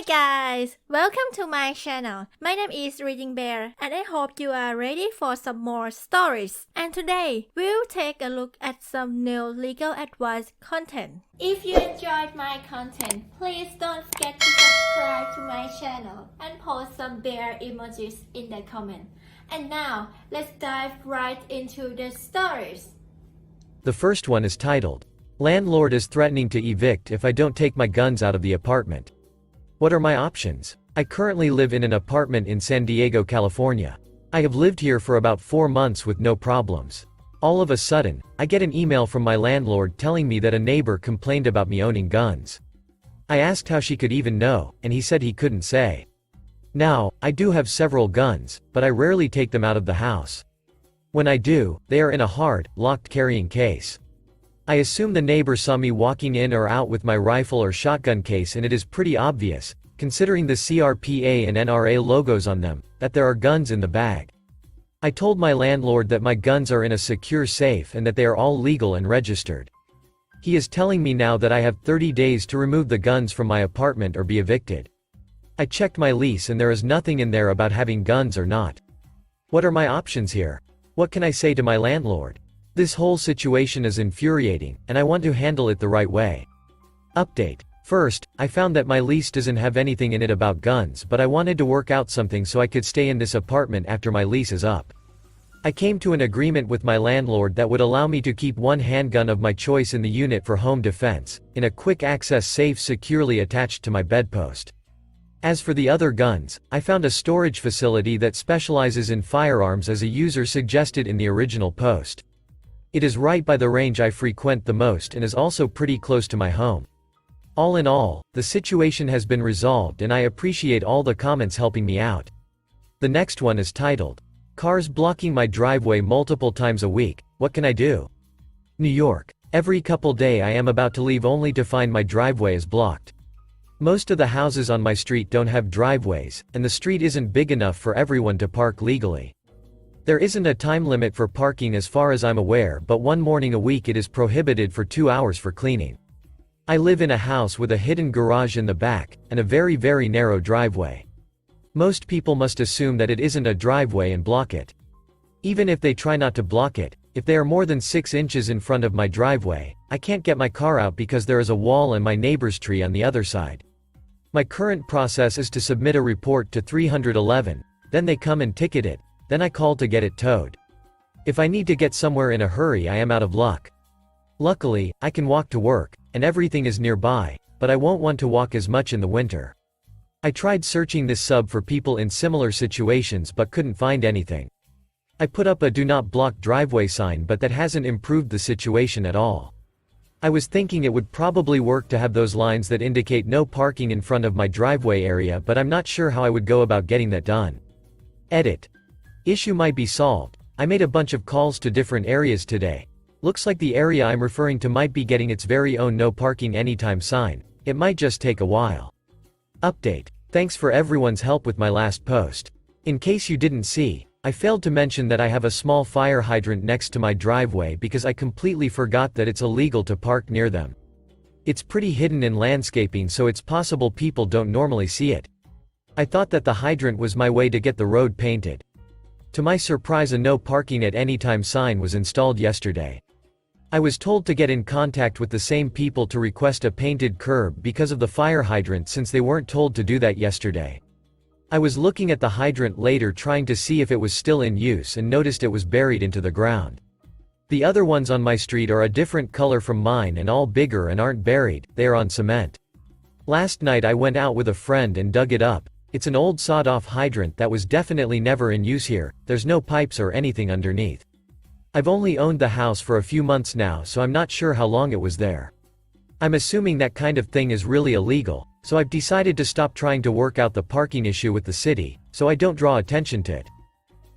Hi guys! Welcome to my channel. My name is ReadingBear and I hope you are ready for some more stories. And today, we'll take a look at some new legal advice content. If you enjoyed my content, please don't forget to subscribe to my channel and post some bear emojis in the comment. And now, let's dive right into the stories. The first one is titled, Landlord is threatening to evict if I don't take my guns out of the apartment. What are my options? I currently live in an apartment in San Diego, California. I have lived here for about 4 months with no problems. All of a sudden, I get an email from my landlord telling me that a neighbor complained about me owning guns. I asked how she could even know, and he said he couldn't say. Now, I do have several guns, but I rarely take them out of the house. When I do, they are in a hard, locked carrying case. I assume the neighbor saw me walking in or out with my rifle or shotgun case, and it is pretty obvious, considering the CRPA and NRA logos on them, that there are guns in the bag. I told my landlord that my guns are in a secure safe and that they are all legal and registered. He is telling me now that I have 30 days to remove the guns from my apartment or be evicted. I checked my lease and there is nothing in there about having guns or not. What are my options here? What can I say to my landlord? This whole situation is infuriating, and I want to handle it the right way. Update. First, I found that my lease doesn't have anything in it about guns, but I wanted to work out something so I could stay in this apartment after my lease is up. I came to an agreement with my landlord that would allow me to keep one handgun of my choice in the unit for home defense, in a quick access safe securely attached to my bedpost. As for the other guns, I found a storage facility that specializes in firearms as a user suggested in the original post. It is right by the range I frequent the most and is also pretty close to my home. All in all, the situation has been resolved and I appreciate all the comments helping me out. The next one is titled, Cars blocking my driveway multiple times a week, what can I do? New York. Every couple days I am about to leave only to find my driveway is blocked. Most of the houses on my street don't have driveways, and the street isn't big enough for everyone to park legally. There isn't a time limit for parking as far as I'm aware, but one morning a week it is prohibited for 2 hours for cleaning. I live in a house with a hidden garage in the back, and a very narrow driveway. Most people must assume that it isn't a driveway and block it. Even if they try not to block it, if they are more than 6 inches in front of my driveway, I can't get my car out because there is a wall and my neighbor's tree on the other side. My current process is to submit a report to 311, then they come and ticket it. Then I call to get it towed. If I need to get somewhere in a hurry I am out of luck. Luckily, I can walk to work, and everything is nearby, but I won't want to walk as much in the winter. I tried searching this sub for people in similar situations but couldn't find anything. I put up a do not block driveway sign but that hasn't improved the situation at all. I was thinking it would probably work to have those lines that indicate no parking in front of my driveway area, but I'm not sure how I would go about getting that done. Edit. Issue might be solved. I made a bunch of calls to different areas today. Looks like the area I'm referring to might be getting its very own no parking anytime sign. It might just take a while. Update. Thanks for everyone's help with my last post. In case you didn't see, I failed to mention that I have a small fire hydrant next to my driveway because I completely forgot that it's illegal to park near them. It's pretty hidden in landscaping, so it's possible people don't normally see it. I thought that the hydrant was my way to get the road painted. To my surprise, a no parking at any time sign was installed yesterday. I was told to get in contact with the same people to request a painted curb because of the fire hydrant since they weren't told to do that yesterday. I was looking at the hydrant later trying to see if it was still in use and noticed it was buried into the ground. The other ones on my street are a different color from mine and all bigger and aren't buried, they are on cement. Last night I went out with a friend and dug it up. It's an old sawed-off hydrant that was definitely never in use here, there's no pipes or anything underneath. I've only owned the house for a few months now, so I'm not sure how long it was there. I'm assuming that kind of thing is really illegal, so I've decided to stop trying to work out the parking issue with the city, so I don't draw attention to it.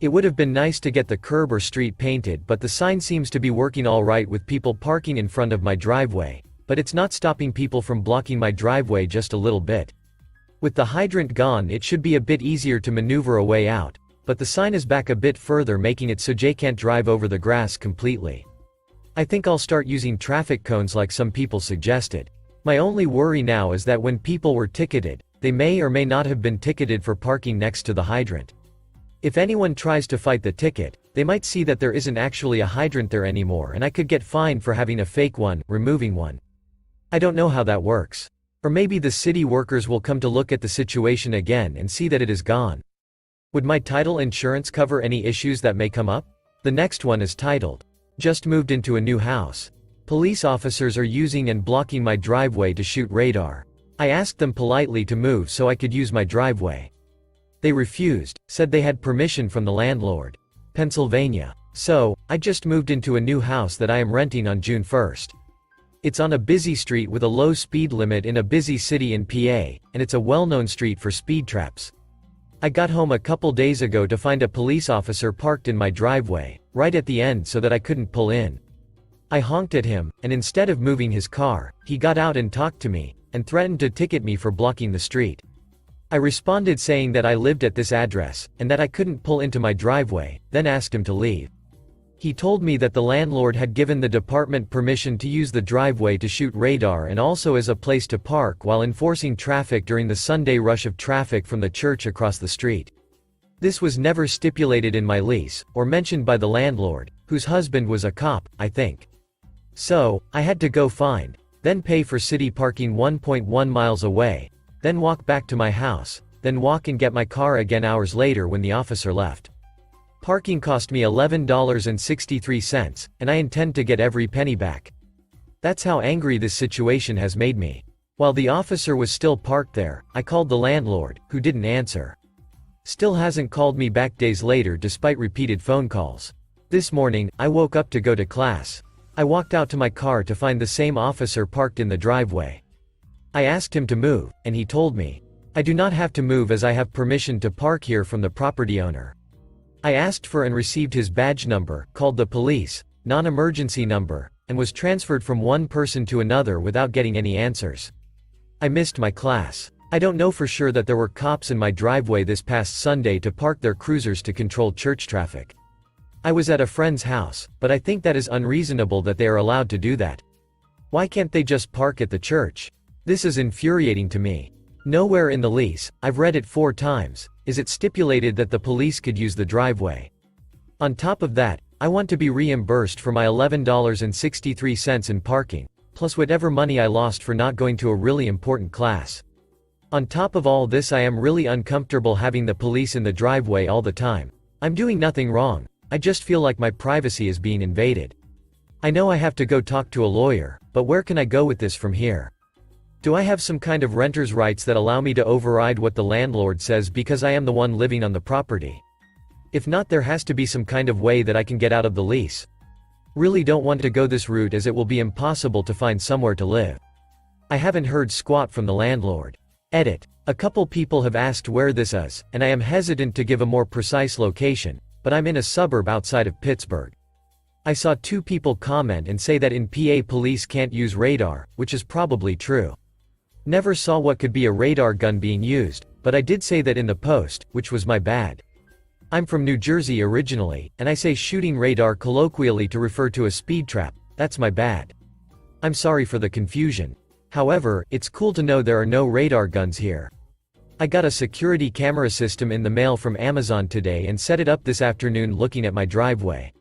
It would have been nice to get the curb or street painted, but the sign seems to be working alright with people parking in front of my driveway, but it's not stopping people from blocking my driveway just a little bit. With the hydrant gone it should be a bit easier to maneuver a way out, but the sign is back a bit further making it so Jay can't drive over the grass completely. I think I'll start using traffic cones like some people suggested. My only worry now is that when people were ticketed, they may or may not have been ticketed for parking next to the hydrant. If anyone tries to fight the ticket, they might see that there isn't actually a hydrant there anymore and I could get fined for having a fake one, removing one. I don't know how that works. Or maybe the city workers will come to look at the situation again and see that it is gone. Would my title insurance cover any issues that may come up? The next one is titled, Just moved into a new house. Police officers are using and blocking my driveway to shoot radar. I asked them politely to move so I could use my driveway. They refused, said they had permission from the landlord. Pennsylvania. So, I just moved into a new house that I am renting on June 1st. It's on a busy street with a low speed limit in a busy city in PA, and it's a well-known street for speed traps. I got home a couple days ago to find a police officer parked in my driveway, right at the end so that I couldn't pull in. I honked at him, and instead of moving his car, he got out and talked to me, and threatened to ticket me for blocking the street. I responded saying that I lived at this address, and that I couldn't pull into my driveway, then asked him to leave. He told me that the landlord had given the department permission to use the driveway to shoot radar and also as a place to park while enforcing traffic during the Sunday rush of traffic from the church across the street. This was never stipulated in my lease, or mentioned by the landlord, whose husband was a cop, I think. So, I had to go find, then pay for city parking 1.1 miles away, then walk back to my house, then walk and get my car again hours later when the officer left. Parking cost me $11.63, and I intend to get every penny back. That's how angry this situation has made me. While the officer was still parked there, I called the landlord, who didn't answer. Still hasn't called me back days later despite repeated phone calls. This morning, I woke up to go to class. I walked out to my car to find the same officer parked in the driveway. I asked him to move, and he told me, I do not have to move as I have permission to park here from the property owner. I asked for and received his badge number, called the police, non-emergency number, and was transferred from one person to another without getting any answers. I missed my class. I don't know for sure that there were cops in my driveway this past Sunday to park their cruisers to control church traffic. I was at a friend's house, but I think that is unreasonable that they are allowed to do that. Why can't they just park at the church? This is infuriating to me. Nowhere in the lease, I've read it 4 times, is it stipulated that the police could use the driveway. On top of that, I want to be reimbursed for my $11.63 in parking, plus whatever money I lost for not going to a really important class. On top of all this, I am really uncomfortable having the police in the driveway all the time. I'm doing nothing wrong, I just feel like my privacy is being invaded. I know I have to go talk to a lawyer, but where can I go with this from here? Do I have some kind of renter's rights that allow me to override what the landlord says because I am the one living on the property? If not, there has to be some kind of way that I can get out of the lease. Really don't want to go this route as it will be impossible to find somewhere to live. I haven't heard squat from the landlord. Edit. A couple people have asked where this is, and I am hesitant to give a more precise location, but I'm in a suburb outside of Pittsburgh. I saw 2 people comment and say that in PA police can't use radar, which is probably true. Never saw what could be a radar gun being used, but I did say that in the post, which was my bad. I'm from New Jersey originally, and I say shooting radar colloquially to refer to a speed trap, that's my bad. I'm sorry for the confusion. However, it's cool to know there are no radar guns here. I got a security camera system in the mail from Amazon today and set it up this afternoon looking at my driveway.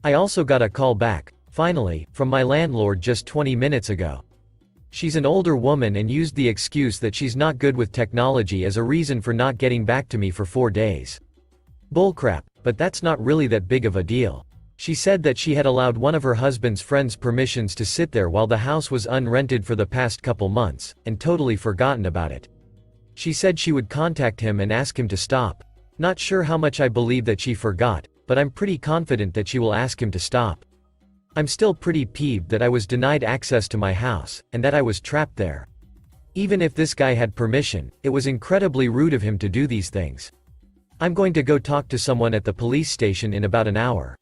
I also got a call back, finally, from my landlord just 20 minutes ago. She's an older woman and used the excuse that she's not good with technology as a reason for not getting back to me for 4 days. Bullcrap, but that's not really that big of a deal. She said that she had allowed one of her husband's friends permissions to sit there while the house was unrented for the past couple months, and totally forgotten about it. She said she would contact him and ask him to stop. Not sure how much I believe that she forgot, but I'm pretty confident that she will ask him to stop. I'm still pretty peeved that I was denied access to my house, and that I was trapped there. Even if this guy had permission, it was incredibly rude of him to do these things. I'm going to go talk to someone at the police station in about an hour.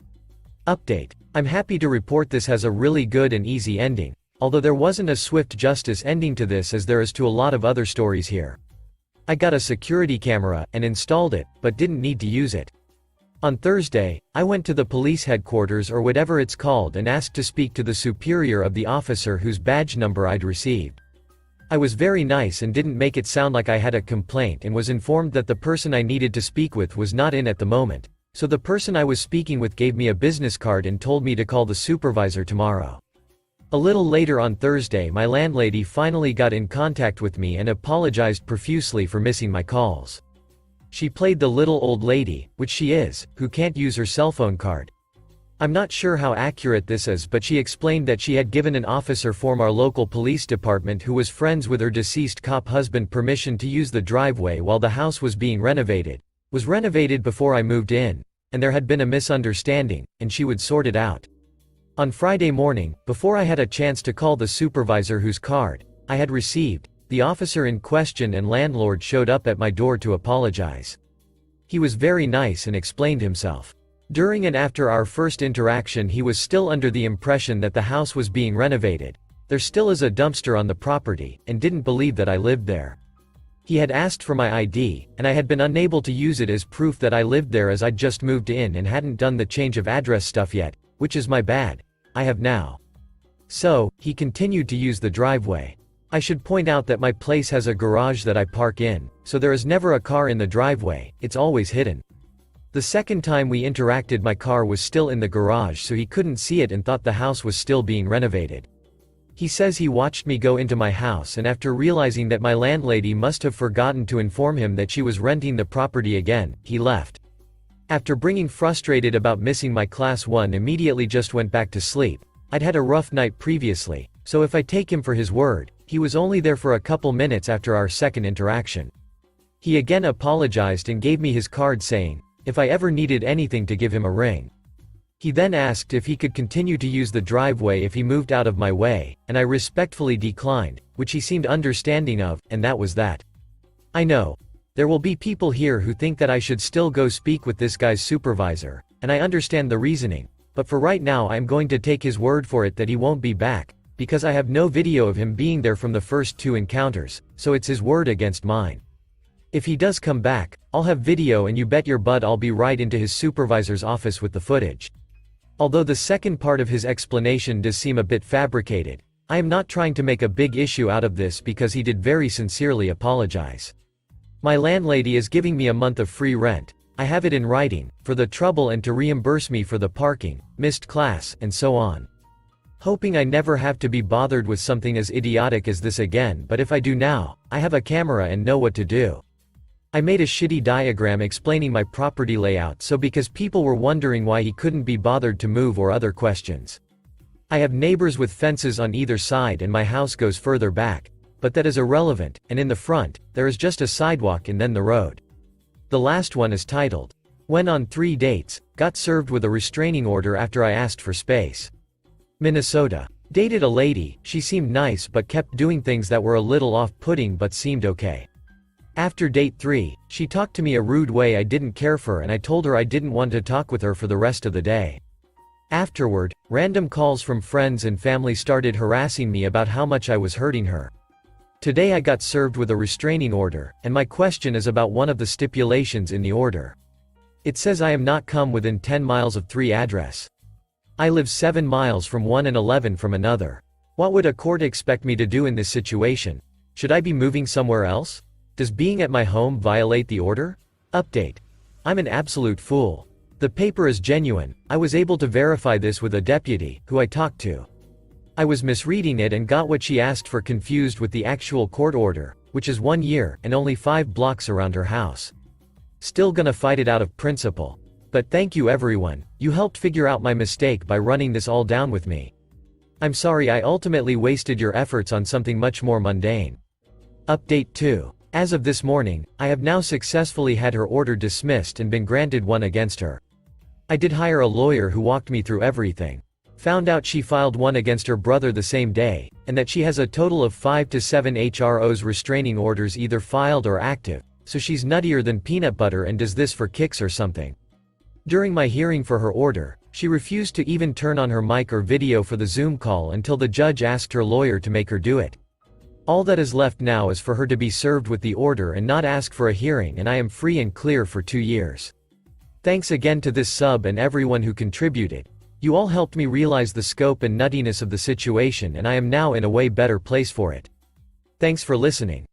Update. I'm happy to report this has a really good and easy ending, although there wasn't a swift justice ending to this as there is to a lot of other stories here. I got a security camera and installed it, but didn't need to use it. On Thursday, I went to the police headquarters or whatever it's called and asked to speak to the superior of the officer whose badge number I'd received. I was very nice and didn't make it sound like I had a complaint and was informed that the person I needed to speak with was not in at the moment, so the person I was speaking with gave me a business card and told me to call the supervisor tomorrow. A little later on Thursday, my landlady finally got in contact with me and apologized profusely for missing my calls. She played the little old lady, which she is, who can't use her cell phone card. I'm not sure how accurate this is, but she explained that she had given an officer from our local police department who was friends with her deceased cop husband permission to use the driveway while the house was being renovated. Was renovated before I moved in, and there had been a misunderstanding, and she would sort it out. On Friday morning, before I had a chance to call the supervisor whose card I had received, the officer in question and landlord showed up at my door to apologize. He was very nice and explained himself. During and after our first interaction, he was still under the impression that the house was being renovated. There still is a dumpster on the property, and didn't believe that I lived there. He had asked for my ID, and I had been unable to use it as proof that I lived there as I'd just moved in and hadn't done the change of address stuff yet, which is my bad. I have now. So, he continued to use the driveway. I should point out that my place has a garage that I park in, so there is never a car in the driveway, it's always hidden. The second time we interacted, my car was still in the garage, so he couldn't see it and thought the house was still being renovated. He says he watched me go into my house, and after realizing that my landlady must have forgotten to inform him that she was renting the property again, he left. After being frustrated about missing my class 1, immediately just went back to sleep. I'd had a rough night previously, so if I take him for his word, he was only there for a couple minutes after our second interaction. He again apologized and gave me his card saying, if I ever needed anything, to give him a ring. He then asked if he could continue to use the driveway if he moved out of my way, and I respectfully declined, which he seemed understanding of, and that was that. I know. There will be people here who think that I should still go speak with this guy's supervisor, and I understand the reasoning, but for right now I'm going to take his word for it that he won't be back, because I have no video of him being there from the first 2 encounters, so it's his word against mine. If he does come back, I'll have video, and you bet your butt I'll be right into his supervisor's office with the footage. Although the second part of his explanation does seem a bit fabricated, I am not trying to make a big issue out of this because he did very sincerely apologize. My landlady is giving me a month of free rent, I have it in writing, for the trouble and to reimburse me for the parking, missed class, and so on. Hoping I never have to be bothered with something as idiotic as this again, but if I do now, I have a camera and know what to do. I made a shitty diagram explaining my property layout so because people were wondering why he couldn't be bothered to move or other questions. I have neighbors with fences on either side and my house goes further back, but that is irrelevant, and in the front, there is just a sidewalk and then the road. The last one is titled, Went on 3 dates, got served with a restraining order after I asked for space. Minnesota. Dated a lady, she seemed nice but kept doing things that were a little off-putting but seemed okay. After date 3, she talked to me a rude way I didn't care for and I told her I didn't want to talk with her for the rest of the day. Afterward, random calls from friends and family started harassing me about how much I was hurting her. Today I got served with a restraining order, and my question is about one of the stipulations in the order. It says I am not come within 10 miles of 3 address. I live 7 miles from one and 11 from another. What would a court expect me to do in this situation? Should I be moving somewhere else? Does being at my home violate the order? Update. I'm an absolute fool. The paper is genuine. I was able to verify this with a deputy, who I talked to. I was misreading it and got what she asked for confused with the actual court order, which is 1 year and only 5 blocks around her house. Still gonna fight it out of principle. But thank you everyone, you helped figure out my mistake by running this all down with me. I'm sorry I ultimately wasted your efforts on something much more mundane. Update 2. As of this morning, I have now successfully had her order dismissed and been granted one against her. I did hire a lawyer who walked me through everything. Found out she filed one against her brother the same day, and that she has a total of 5 to 7 HRO's restraining orders either filed or active, so she's nuttier than peanut butter and does this for kicks or something. During my hearing for her order, she refused to even turn on her mic or video for the Zoom call until the judge asked her lawyer to make her do it. All that is left now is for her to be served with the order and not ask for a hearing, and I am free and clear for 2 years. Thanks again to this sub and everyone who contributed. You all helped me realize the scope and nuttiness of the situation, and I am now in a way better place for it. Thanks for listening.